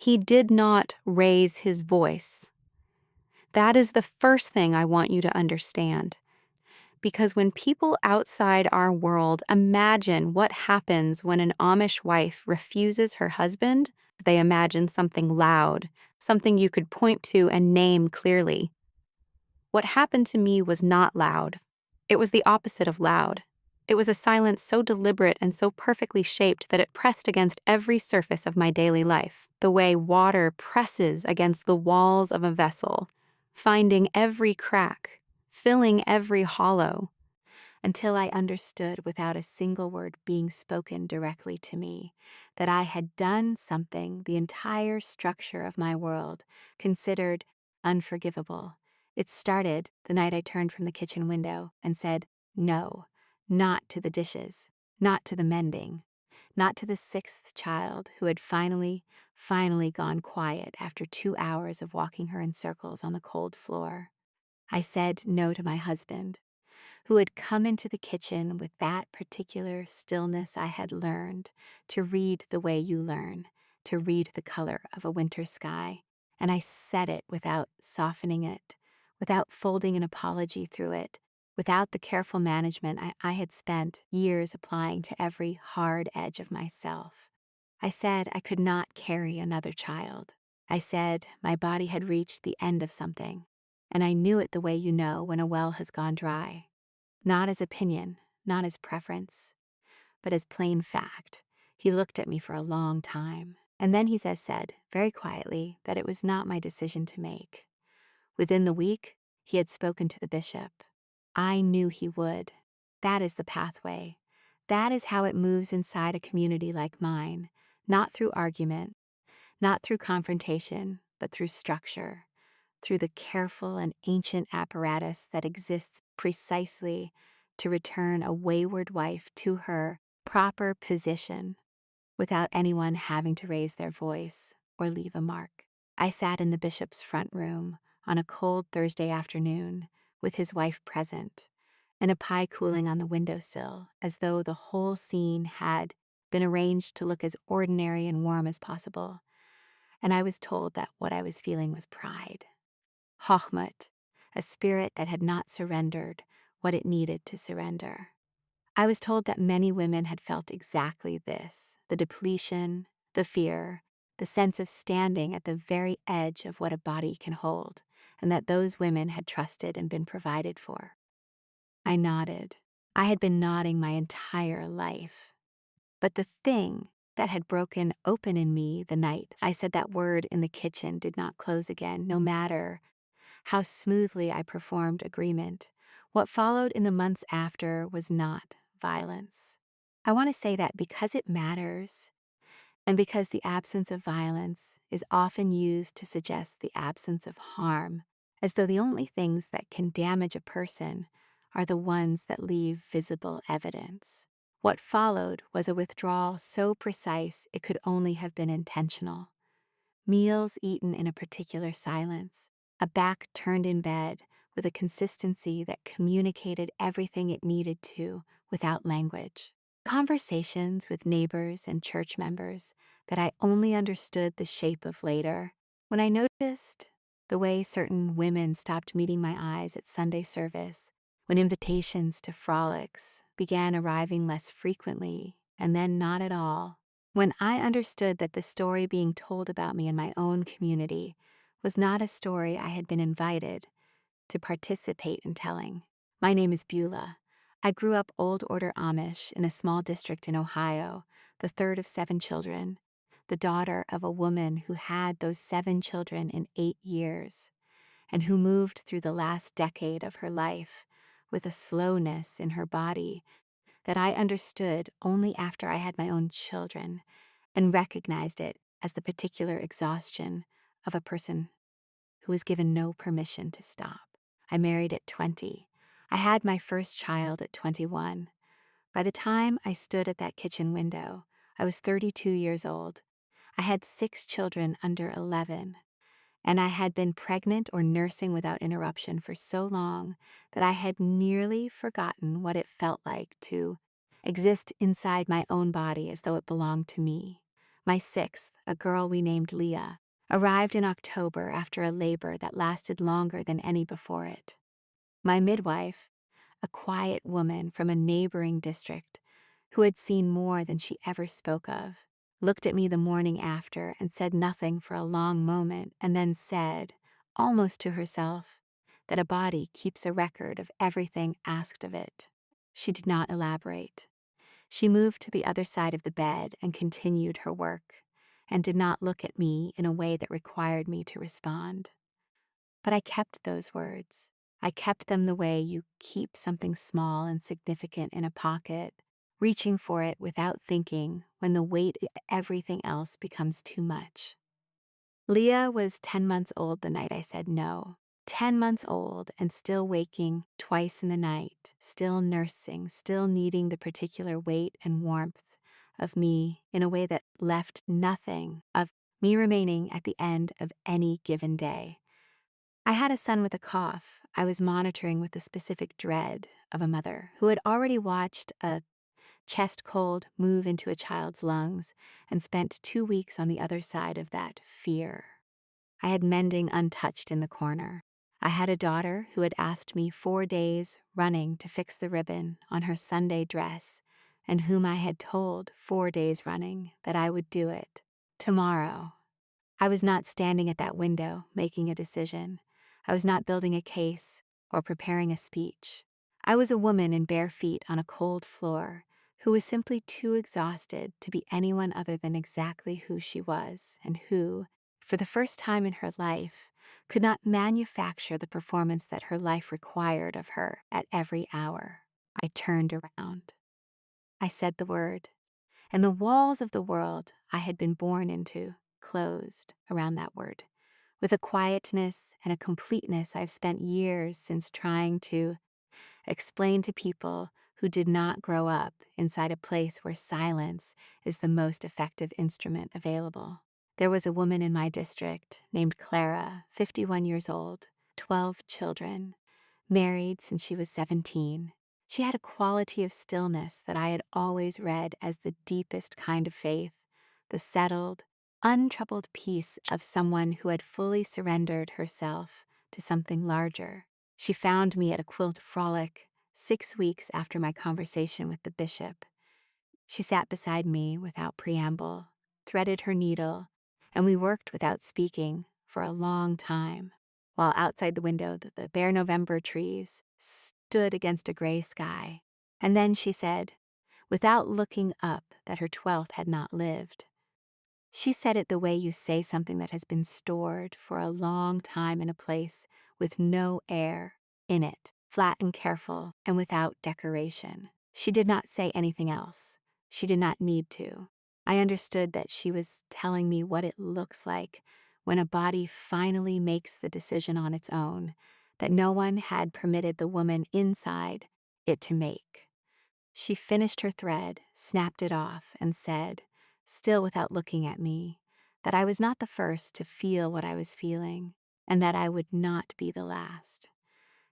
He did not raise his voice. That is the first thing I want you to understand. Because when people outside our world imagine what happens when an Amish wife refuses her husband, they imagine something loud, something you could point to and name clearly. What happened to me was not loud. It was the opposite of loud. It was a silence so deliberate and so perfectly shaped that it pressed against every surface of my daily life, the way water presses against the walls of a vessel, finding every crack, filling every hollow, until I understood without a single word being spoken directly to me that I had done something the entire structure of my world considered unforgivable. It started the night I turned from the kitchen window and said, no, not to the dishes, not to the mending, not to the sixth child who had finally gone quiet after 2 hours of walking her in circles on the cold floor. I said no to my husband, who had come into the kitchen with that particular stillness I had learned to read the way you learn, to read the color of a winter sky. And I said it without softening it, without folding an apology through it, without the careful management I had spent years applying to every hard edge of myself. I said I could not carry another child. I said my body had reached the end of something, and I knew it the way you know when a well has gone dry. Not as opinion, not as preference, but as plain fact. He looked at me for a long time, and then he said, very quietly, that it was not my decision to make. Within the week, he had spoken to the bishop. I knew he would. That is the pathway. That is how it moves inside a community like mine, not through argument, not through confrontation, but through structure, through the careful and ancient apparatus that exists precisely to return a wayward wife to her proper position without anyone having to raise their voice or leave a mark. I sat in the bishop's front room on a cold Thursday afternoon with his wife present and a pie cooling on the windowsill, as though the whole scene had been arranged to look as ordinary and warm as possible. And I was told that what I was feeling was pride. Hochmut, a spirit that had not surrendered what it needed to surrender. I was told that many women had felt exactly this, the depletion, the fear, the sense of standing at the very edge of what a body can hold, and that those women had trusted and been provided for. I nodded. I had been nodding my entire life. But the thing that had broken open in me the night I said that word in the kitchen did not close again, no matter how smoothly I performed agreement. What followed in the months after was not violence. I want to say that because it matters, and because the absence of violence is often used to suggest the absence of harm, as though the only things that can damage a person are the ones that leave visible evidence. What followed was a withdrawal so precise it could only have been intentional. Meals eaten in a particular silence, a back turned in bed with a consistency that communicated everything it needed to without language. Conversations with neighbors and church members that I only understood the shape of later, when I noticed the way certain women stopped meeting my eyes at Sunday service, when invitations to frolics began arriving less frequently and then not at all, when I understood that the story being told about me in my own community was not a story I had been invited to participate in telling. My name is Beulah. I grew up Old Order Amish in a small district in Ohio, the third of 7 children, the daughter of a woman who had those 7 children in 8 years, and who moved through the last decade of her life with a slowness in her body that I understood only after I had my own children and recognized it as the particular exhaustion of a person who was given no permission to stop. I married at 20. I had my first child at 21. By the time I stood at that kitchen window, I was 32 years old. I had 6 children under 11, and I had been pregnant or nursing without interruption for so long that I had nearly forgotten what it felt like to exist inside my own body as though it belonged to me. My sixth, a girl we named Leah, arrived in October after a labor that lasted longer than any before it. My midwife, a quiet woman from a neighboring district who had seen more than she ever spoke of, looked at me the morning after and said nothing for a long moment, and then said, almost to herself, that a body keeps a record of everything asked of it. She did not elaborate. She moved to the other side of the bed and continued her work, and did not look at me in a way that required me to respond. But I kept those words. I kept them the way you keep something small and significant in a pocket, reaching for it without thinking when the weight of everything else becomes too much. Leah was 10 months old the night I said no. 10 months old and still waking twice in the night, still nursing, still needing the particular weight and warmth of me in a way that left nothing of me remaining at the end of any given day. I had a son with a cough I was monitoring with the specific dread of a mother who had already watched a chest cold move into a child's lungs and spent 2 weeks on the other side of that fear. I had mending untouched in the corner. I had a daughter who had asked me 4 days running to fix the ribbon on her Sunday dress, and whom I had told 4 days running that I would do it tomorrow. I was not standing at that window making a decision. I was not building a case or preparing a speech. I was a woman in bare feet on a cold floor who was simply too exhausted to be anyone other than exactly who she was, and who, for the first time in her life, could not manufacture the performance that her life required of her at every hour. I turned around. I said the word, and the walls of the world I had been born into closed around that word, with a quietness and a completeness I've spent years since trying to explain to people who did not grow up inside a place where silence is the most effective instrument available. There was a woman in my district named Clara, 51 years old, 12 children, married since she was 17. She had a quality of stillness that I had always read as the deepest kind of faith, the settled, untroubled peace of someone who had fully surrendered herself to something larger. She found me at a quilt frolic 6 weeks after my conversation with the bishop. She sat beside me without preamble, threaded her needle, and we worked without speaking for a long time, while outside the window the bare November trees stood against a gray sky. And then she said, without looking up, that her 12th had not lived. She said it the way you say something that has been stored for a long time in a place with no air in it, flat and careful and without decoration. She did not say anything else. She did not need to. I understood that she was telling me what it looks like when a body finally makes the decision on its own that no one had permitted the woman inside it to make. She finished her thread, snapped it off, and said, still without looking at me, that I was not the first to feel what I was feeling, and that I would not be the last,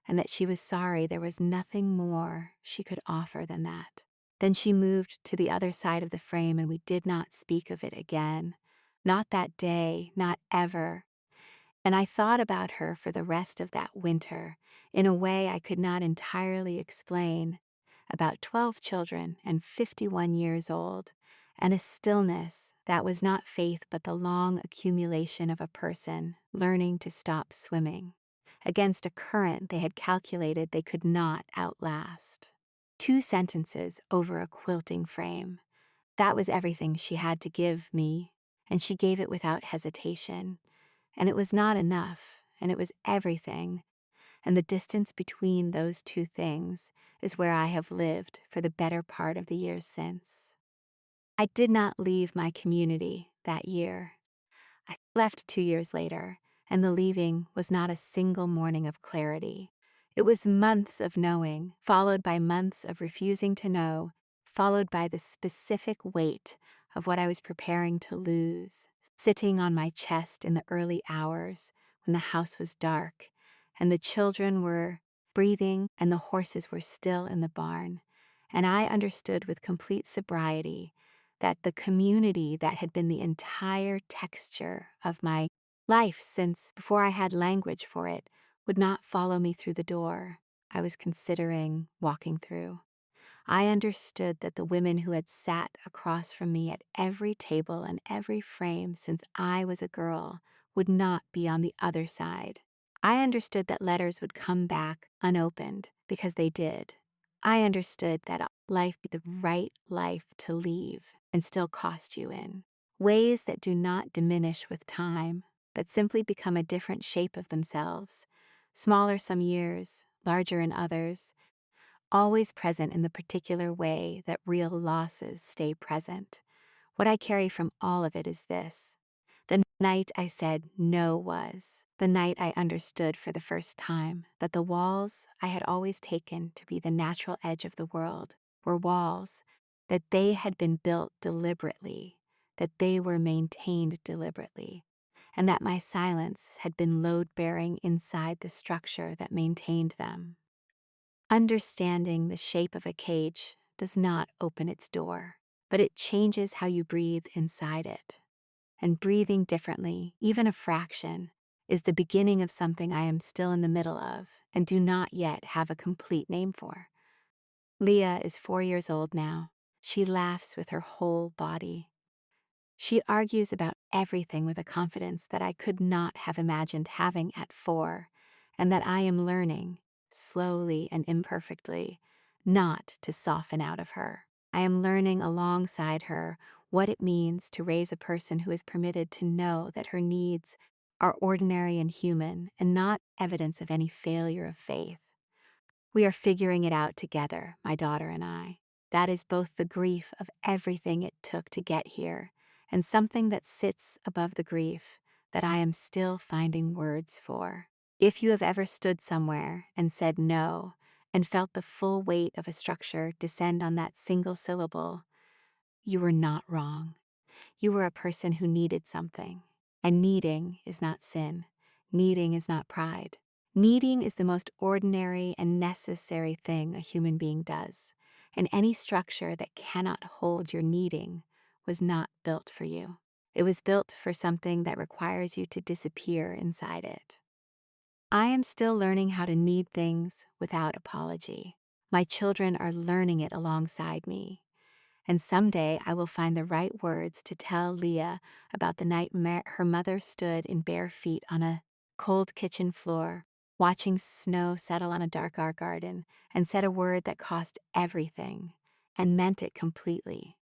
and that she was sorry there was nothing more she could offer than that. Then she moved to the other side of the frame, and we did not speak of it again. Not that day, not ever. And I thought about her for the rest of that winter in a way I could not entirely explain, about 12 children and 51 years old, and a stillness that was not faith but the long accumulation of a person learning to stop swimming against a current they had calculated they could not outlast. 2 sentences over a quilting frame. That was everything she had to give me, and she gave it without hesitation. And it was not enough, and it was everything, and the distance between those 2 things is where I have lived for the better part of the years since. I did not leave my community that year. I left 2 years later, and the leaving was not a single morning of clarity. It was months of knowing, followed by months of refusing to know, followed by the specific weight of what I was preparing to lose, sitting on my chest in the early hours when the house was dark and the children were breathing and the horses were still in the barn, and I understood with complete sobriety that the community that had been the entire texture of my life since before I had language for it would not follow me through the door I was considering walking through. I understood that the women who had sat across from me at every table and every frame since I was a girl would not be on the other side. I understood that letters would come back unopened because they did. I understood that life be the right life to leave and still cost you in. Ways that do not diminish with time, but simply become a different shape of themselves, smaller some years, larger in others, always present in the particular way that real losses stay present. What I carry from all of it is this. The night I said no was the night I understood for the first time that the walls I had always taken to be the natural edge of the world were walls, that they had been built deliberately, that they were maintained deliberately, and that my silence had been load-bearing inside the structure that maintained them. Understanding the shape of a cage does not open its door, but it changes how you breathe inside it. And breathing differently, even a fraction, is the beginning of something I am still in the middle of and do not yet have a complete name for. Leah is 4 years old now. She laughs with her whole body. She argues about everything with a confidence that I could not have imagined having at 4, and that I am learning, slowly and imperfectly, not to soften out of her. I am learning alongside her what it means to raise a person who is permitted to know that her needs are ordinary and human and not evidence of any failure of faith. We are figuring it out together, my daughter and I. That is both the grief of everything it took to get here and something that sits above the grief that I am still finding words for. If you have ever stood somewhere and said no and felt the full weight of a structure descend on that single syllable, you were not wrong. You were a person who needed something. And needing is not sin. Needing is not pride. Needing is the most ordinary and necessary thing a human being does. And any structure that cannot hold your needing was not built for you. It was built for something that requires you to disappear inside it. I am still learning how to need things without apology. My children are learning it alongside me. And someday I will find the right words to tell Leah about the night her mother stood in bare feet on a cold kitchen floor, watching snow settle on a dark art garden, and said a word that cost everything and meant it completely.